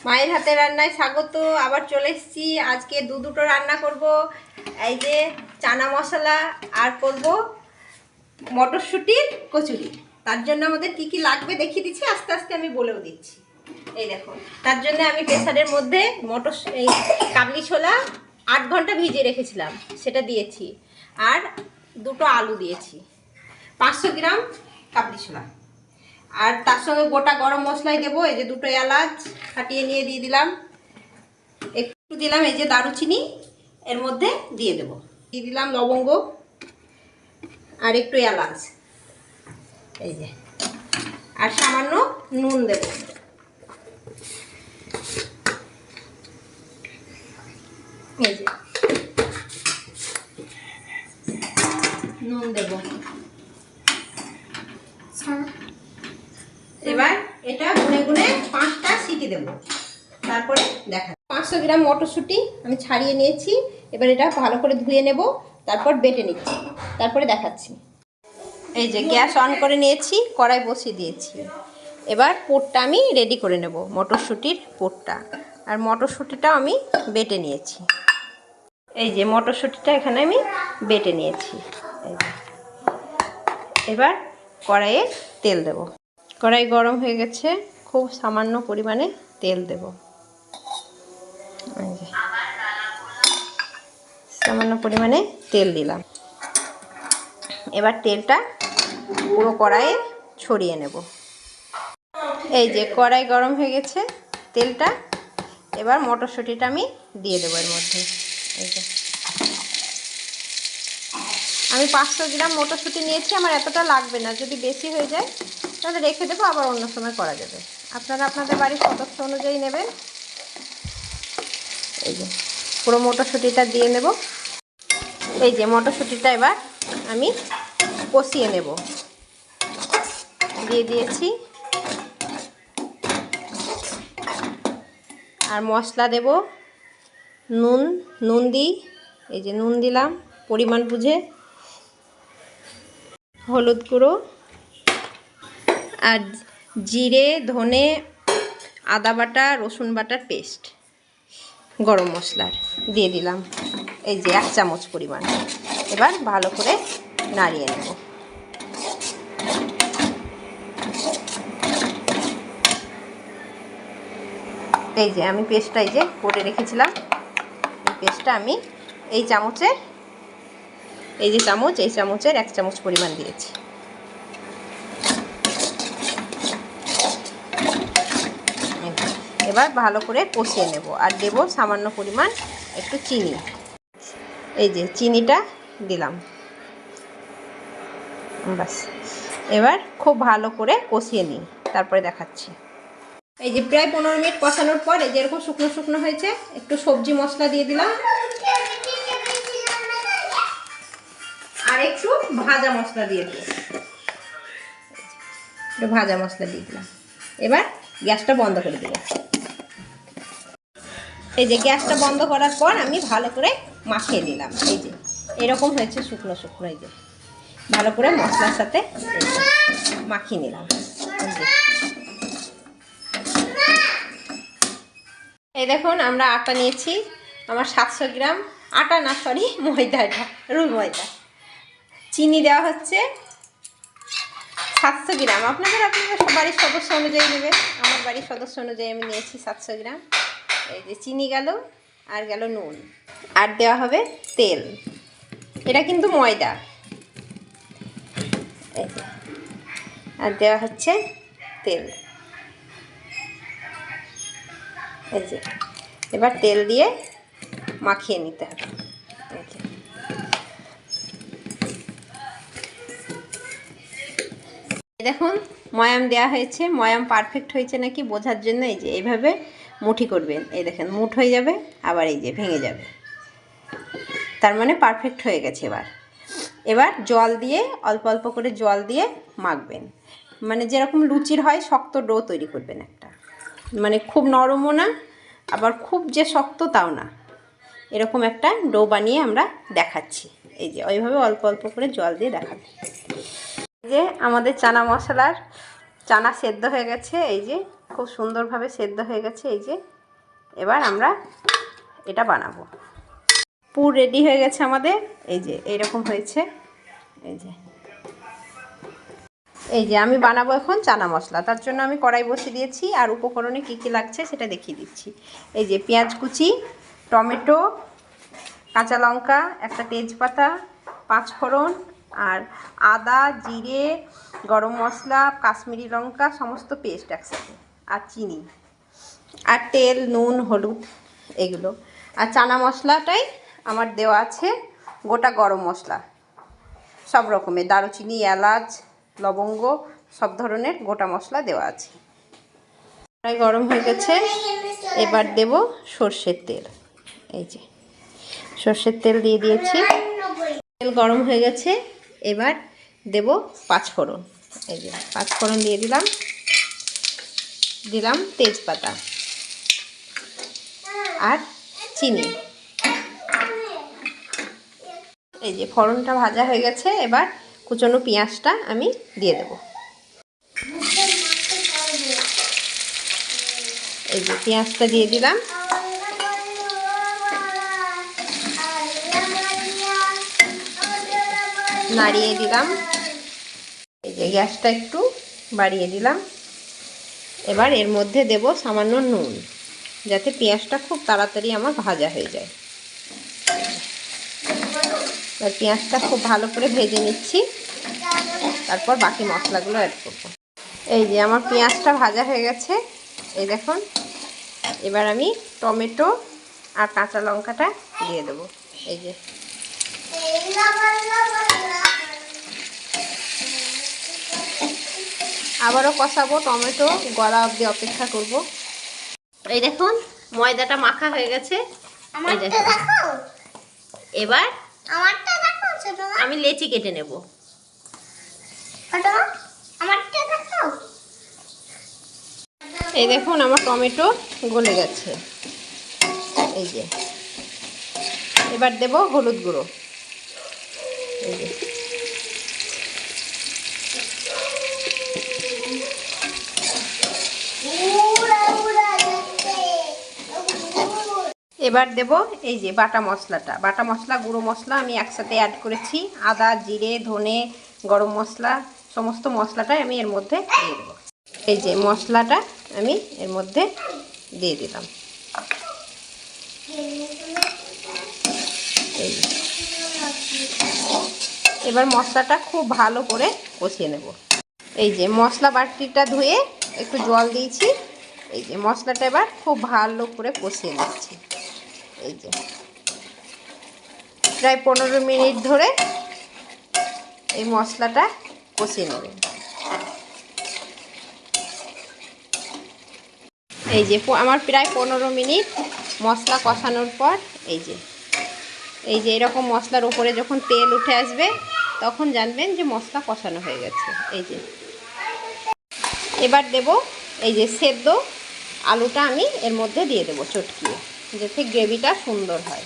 মায়ের হাতে রান্নায় স্বাগত। আবার চলে এসেছি। আজকে দুটো রান্না করব। এই যে চানা মশলা আর করব মটরশুঁটির কচুরি। তার জন্য আমাদের কি কি লাগবে দেখিয়ে দিচ্ছি, আস্তে আস্তে আমি বলেও দিচ্ছি। এই দেখুন, তার জন্য আমি প্রেসারের মধ্যে এই কাবলি ছোলা 8 ঘন্টা ভিজিয়ে রেখেছিলাম, সেটা দিয়েছি। আর দুটো আলু দিয়েছি, 500 গ্রাম কাবলি ছোলা। আর তার সঙ্গে গোটা গরম মশলাই দেবো। এই যে দুটো এলাচ ফাটিয়ে নিয়ে দিয়ে দিলাম, একটু দিলাম এই যে দারুচিনি এর মধ্যে দিয়ে দেবো, দিয়ে দিলাম লবঙ্গ আর একটু এলাচ, এই যে, আর সামান্য নুন দেবো। এই যে নুন দেবো। এবার এটা গুনে গুনে 5টা সিটি দেবো, তারপরে দেখা। 500 গ্রাম মটরশুঁটি আমি ছাড়িয়ে নিয়েছি। এবার এটা ভালো করে ধুয়ে নেব, তারপর বেটে নিচ্ছি, তারপরে দেখাচ্ছি। এই যে গ্যাস অন করে নিয়েছি, কড়াই বসিয়ে দিয়েছি। এবার পুরটা আমি রেডি করে নেব, মটরশুঁটির পুরটা। আর মটরশুঁটিটাও আমি বেটে নিয়েছি। এই যে মটরশুঁটিটা এখানে আমি বেটে নিয়েছি। এই যে এবার কড়াইয়ে তেল দেব। কড়াই গরম হয়ে গেছে, খুব সামান্য পরিমাণে তেল দেব। সামান্য পরিমাণে তেল দিলাম। এবার তেলটা পুরো কড়াইয়ে ছড়িয়ে নেব। এই যে কড়াই গরম হয়ে গেছে, তেলটা। এবার মটরশুঁটিটা আমি দিয়ে দেবো এর মধ্যে। এই যে আমি 500 গ্রাম মটরশুঁটি নিয়েছি, আমার এতটা লাগবে না। যদি বেশি হয়ে যায় তাহলে রেখে দেবো, আবার অন্য সময় করা যাবে। আপনারা আপনাদের বাড়ির সদস্য অনুযায়ী নেবেন। এই যে পুরো মটরশুঁটিটা দিয়ে নেব। এই যে মটরশুঁটিটা এবার আমি কষিয়ে নেব, দিয়ে দিয়েছি। আর মশলা দেব, নুন দিই। এই যে নুন দিলাম পরিমাণ বুঝে, হলুদ গুঁড়ো, আর জিরে, ধনে, আদা বাটা, রসুন বাটার পেস্ট, গরম মশলার দিয়ে দিলাম এই যে 1 চামচ পরিমাণ। এবার ভালো করে নাড়িয়ে নেব। এই যে আমি পেস্টটা এই যে করে রেখেছিলাম, এই পেস্টটা আমি এই চামচের, এই যে চামচ, এই চামচের 1 চামচ পরিমাণ দিয়েছি। এবার ভালো করে কষিয়ে নেব। আর দেব সামান্য পরিমাণ একটু চিনি। এই যে চিনিটা দিলাম, বাস। এবার খুব ভালো করে কষিয়ে নিই, তারপরে দেখাচ্ছি। এই যে প্রায় 15 মিনিট কষানোর পর এই যে এরকম শুকনো শুকনো হয়েছে। একটু সবজি মশলা দিয়ে দিলাম, আর একটু ভাজা মশলা দিয়ে দিলাম, একটু ভাজা মশলা দিয়ে দিলাম। এবার গ্যাসটা বন্ধ করে দিলাম। এই যে গ্যাসটা বন্ধ করার পর আমি ভালো করে মাখিয়ে দিলাম। এই যে এরকম হয়েছে শুকনো শুকনো। এই যে ভালো করে মশলার সাথে মাখিয়ে নিলাম। এই দেখুন, আমরা আটা নিয়েছি। আমার 700 গ্রাম আটা, না সরি ময়দা, এটা রুল ময়দা। চিনি দেওয়া হচ্ছে 700 গ্রাম। আপনাদের বাড়ির সদস্য অনুযায়ী নেবে। আমার বাড়ির সদস্য অনুযায়ী আমি নিয়েছি 700 গ্রাম। এই যে চিনি গেল, আর গেল নুন, আর দেওয়া হবে তেল। এটা কিন্তু ময়দা। এই যে আর দেওয়া হচ্ছে তেল। এই যে এবার তেল দিয়ে মাখিয়ে নিতে হবে। দেখুন ময়াম দেওয়া হয়েছে। ময়াম পারফেক্ট হয়েছে নাকি বোঝার জন্য এই যে এইভাবে মুঠি করবেন। এই দেখেন মুঠ হয়ে যাবে, আবার এই যে ভেঙে যাবে, তার মানে পারফেক্ট হয়ে গেছে। এবার জল দিয়ে, অল্প অল্প করে জল দিয়ে মাখবেন। মানে যেরকম লুচির হয় শক্ত ডো তৈরি করবেন একটা, মানে খুব নরমও না, আবার খুব যে শক্ত তাও না, এরকম একটা ডো বানিয়ে আমরা দেখাচ্ছি। এই যে ওইভাবে অল্প অল্প করে জল দিয়ে দেখাবেন। এই যে আমাদের চানা মশলার চানা সেদ্ধ হয়ে গেছে। এই যে খুব সুন্দরভাবে সেদ্ধ হয়ে গেছে। এই যে এবার আমরা এটা বানাবো। পুর রেডি হয়ে গেছে আমাদের। এই যে এইরকম হয়েছে। এই যে আমি বানাবো এখন চানা মশলা। তার জন্য আমি কড়াই বসিয়ে দিয়েছি, আর উপকরণে কী কী লাগছে সেটা দেখিয়ে দিচ্ছি। এই যে পেঁয়াজ কুচি, টমেটো, কাঁচা লঙ্কা, একটা তেজপাতা, পাঁচফোড়ন, আর আদা, জিরে, গরম মশলা, কাশ্মীরি লঙ্কা সমস্ত পেস্ট একসাথে, আর চিনি, আর তেল, নুন, হলুদ এগুলো। আর চানা মশলাটাই আমার দেওয়া আছে গোটা গরম মশলা সব রকমের, দারুচিনি, এলাচ, লবঙ্গ সব ধরনের গোটা মশলা দেওয়া আছে। কড়াই গরম হয়ে গেছে, এবার দেব সর্ষের তেল। এই যে সর্ষের তেল দিয়ে দিয়েছি। তেল গরম হয়ে গেছে, এবার দেব পাঁচফোড়ন। এই যে পাঁচফোড়ন দিয়ে দিলাম তেজপাতা আর চিনি। এই যে ফোড়নটা ভাজা হয়ে গেছে, এবার কুচনো পেঁয়াজটা আমি দিয়ে দেব। এই যে পেঁয়াজটা দিয়ে দিলাম। নাড়িয়ে দিলাম। এই যে গ্যাসটা একটু বাড়িয়ে দিলাম। এবার এর মধ্যে দেব সামান্য নুন, যাতে পেঁয়াজটা খুব তাড়াতাড়ি আমার ভাজা হয়ে যায়। এবার পেঁয়াজটা খুব ভালো করে ভেজে নিচ্ছি, তারপর বাকি মশলাগুলো অ্যাড করব। এই যে আমার পেঁয়াজটা ভাজা হয়ে গেছে, এই দেখুন। এবার আমি টমেটো আর কাঁচা লঙ্কাটা দিয়ে দেবো। এই যে আবারও কষাবো, টমেটো গলা অবধি অপেক্ষা করব। এই দেখুন ময়দাটা মাখা হয়ে গেছে। এবার আমি লেচি কেটে নেব। এই দেখুন আমার টমেটো গলে গেছে। এই যে এবার দেব হলুদ গুঁড়ো। এই যে এবার দেব এই যে বাটা মশলাটা। বাটা মশলা, গুঁড়ো মশলা আমি একসাথে অ্যাড করেছি। আদা, জিরে, ধনে, গরম মশলা সমস্ত মশলাটাই আমি এর মধ্যে দিয়ে দেবো। এই যে মশলাটা আমি এর মধ্যে দিয়ে দিলাম। এবার মশলাটা খুব ভালো করে কষিয়ে নেব। এই যে মশলা বাটিটা ধুয়ে একটু জল দিয়েছি। এই যে মশলাটা এবার খুব ভালো করে কষিয়ে নিচ্ছি। এই যে প্রায় 15 মিনিট ধরে এই মশলাটা কষিয়ে নেবেন। এই যে আমার প্রায় 15 মিনিট মশলা কষানোর পর এই যে এরকম মশলার উপরে যখন তেল উঠে আসবে তখন জানবেন যে মশলা কষানো হয়ে গেছে। এই যে এবার দেব এই যে সেদ্ধ আলুটা আমি এর মধ্যে দিয়ে দেবো চটকিয়ে, যাতে গ্রেভিটা সুন্দর হয়।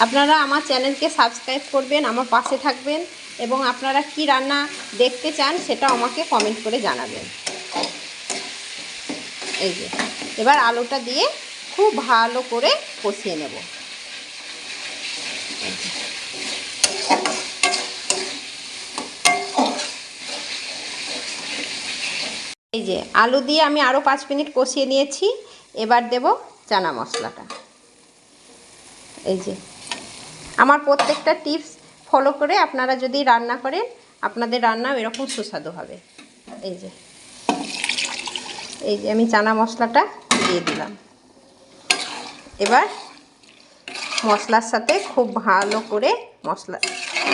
আপনারা আমার চ্যানেলকে সাবস্ক্রাইব করবেন, আমার পাশে থাকবেন, এবং আপনারা কি রান্না দেখতে চান সেটা আমাকে কমেন্ট করে জানাবেন। এই যে এবার আলুটা দিয়ে খুব ভালো করে কষিয়ে নেব। এই যে আলু দিয়ে আমি আরও 5 মিনিট কষিয়ে নিয়েছি। এবার দেব চানা মশলাটা। এই যে আমার প্রত্যেকটা টিপস ফলো করে আপনারা যদি রান্না করেন, আপনাদের রান্নাও এরকম সুস্বাদু হবে। এই যে আমি চানা মশলাটা দিয়ে দিলাম। এবার মশলার সাথে খুব ভালো করে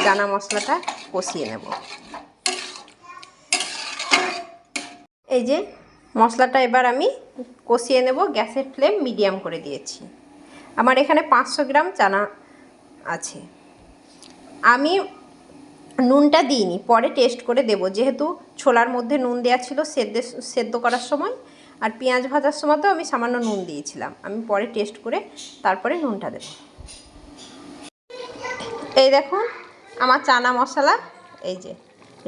চানা মশলাটা কষিয়ে নেব। এই যে মশলাটা এবার আমি কষিয়ে নেব। গ্যাসের ফ্লেম মিডিয়াম করে দিয়েছি। আমার এখানে 500 গ্রাম চানা আছে। আমি নুনটা দিইনি, পরে টেস্ট করে দেব, যেহেতু ছোলার মধ্যে নুন দেওয়া ছিল সেদ্ধ করার সময়, আর পেঁয়াজ ভাজার সময় তো আমি সামান্য নুন দিয়েছিলাম। আমি পরে টেস্ট করে তারপরে নুনটা দেব। এই দেখুন আমার চানা মশলা এই যে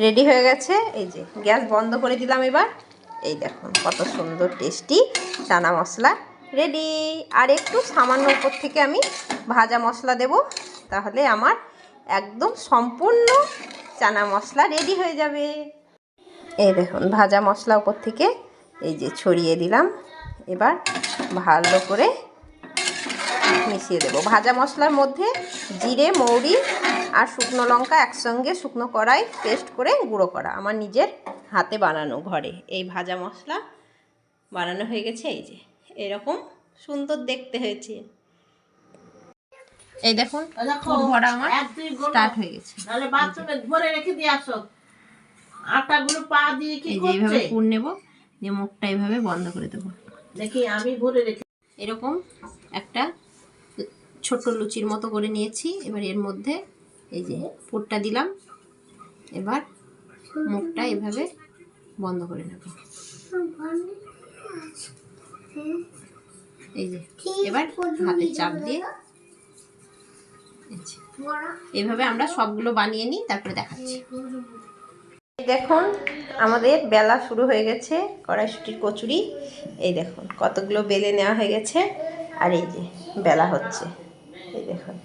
রেডি হয়ে গেছে। এই যে গ্যাস বন্ধ করে দিলাম। এবার এই দেখুন কত সুন্দর টেস্টি চানা মশলা রেডি। আর একটু সামান্য উপর থেকে আমি ভাজা মশলা দেব, তাহলে আমার একদম সম্পূর্ণ চানা মশলা রেডি হয়ে যাবে। এই দেখুন ভাজা মশলা উপর থেকে এই যে ছড়িয়ে দিলাম। এবার ভালো করে মিশিয়ে দেব। ভাজা মশলার মধ্যে জিরে, মৌরি আর শুকনো লঙ্কা একসঙ্গে শুকনো কড়াই পেস্ট করে গুঁড়ো করা, আমার নিজের হাতে বানানো ঘরে এই ভাজা মশলা বানানো হয়ে গেছে। এই যে এরকম সুন্দর দেখতে হয়েছে। এই দেখুন পুর ভরা আমার স্টার্ট হয়ে গেছে। তাহলে বাথরুমে ভরে রেখে দিয়ে আসো। আটাগুলো পা দিয়ে কি করছে? এইভাবে পুর নেব, দিয়ে মুখটা এইভাবে বন্ধ করে দেবো। দেখি আমি ভরে রেখে এরকম একটা ছোট লুচির মতো করে নিয়েছি। এবার এর মধ্যে এই যে পুরটা দিলাম। এবার মুখটা এভাবে বন্ধ করে নেব। এই যে এবার হাতে চাপ দিয়ে এইভাবে আমরা সবগুলো বানিয়ে নিই, তারপরে দেখাচ্ছি। দেখুন আমাদের বেলা শুরু হয়ে গেছে কড়াইশুঁটির কচুরি। এই দেখুন কতগুলো বেলে নেওয়া হয়ে গেছে, আর এই যে বেলা হচ্ছে। এই দেখুন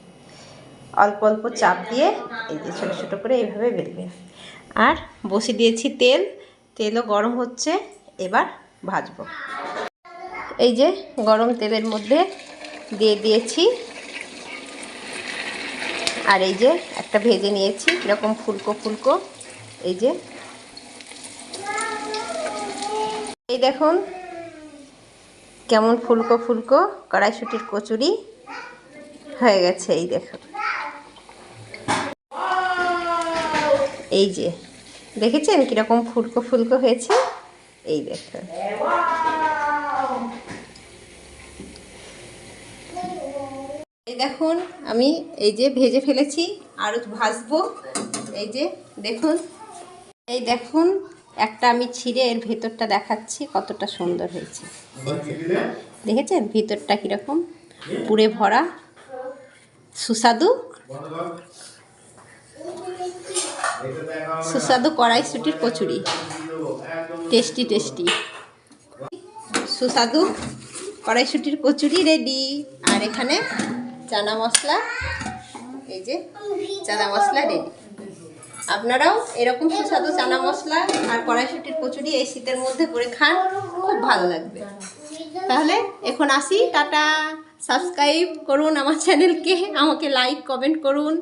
অল্প অল্প চাপ দিয়ে এই যে ছোটো ছোটো করে এইভাবে বেলবে। আর বসিয়ে দিয়েছি তেল, তেলও গরম হচ্ছে। এবার ভাজবো। এই যে গরম তেলের মধ্যে দিয়ে দিয়েছি, আর এই যে একটা ভেজে নিয়েছি এরকম ফুলকো ফুলকো। এই যে এই দেখুন কেমন ফুলকো ফুলকো কড়াইশুঁটির কচুরি হয়ে গেছে। এই দেখুন, এই যে দেখেছেন কীরকম ফুলকো ফুলকো হয়েছে। এই দেখুন এই দেখুন আমি এই যে ভেজে ফেলেছি, আরও ভাজবো। এই যে দেখুন, এই দেখুন একটা আমি ছিঁড়ে এর ভেতরটা দেখাচ্ছি কতটা সুন্দর হয়েছে। দেখেছেন ভিতরটা কীরকম পুরে ভরা, সুস্বাদু সুস্বাদু কড়াইশুঁটির কচুরি। টেস্টি টেস্টি সুস্বাদু কড়াইশুঁটির কচুরি রেডি। আর এখানে চানা মশলা, এই যে চানা মশলা রেডি। আপনারাও এরকম সুস্বাদু চানা মশলা আর কড়াইশুঁটির কচুরি এই শীতের মধ্যে করে খান, খুব ভালো লাগবে। তাহলে এখন আসি, টাটা। সাবস্ক্রাইব করুন আমার চ্যানেলকে, আমাকে লাইক কমেন্ট করুন।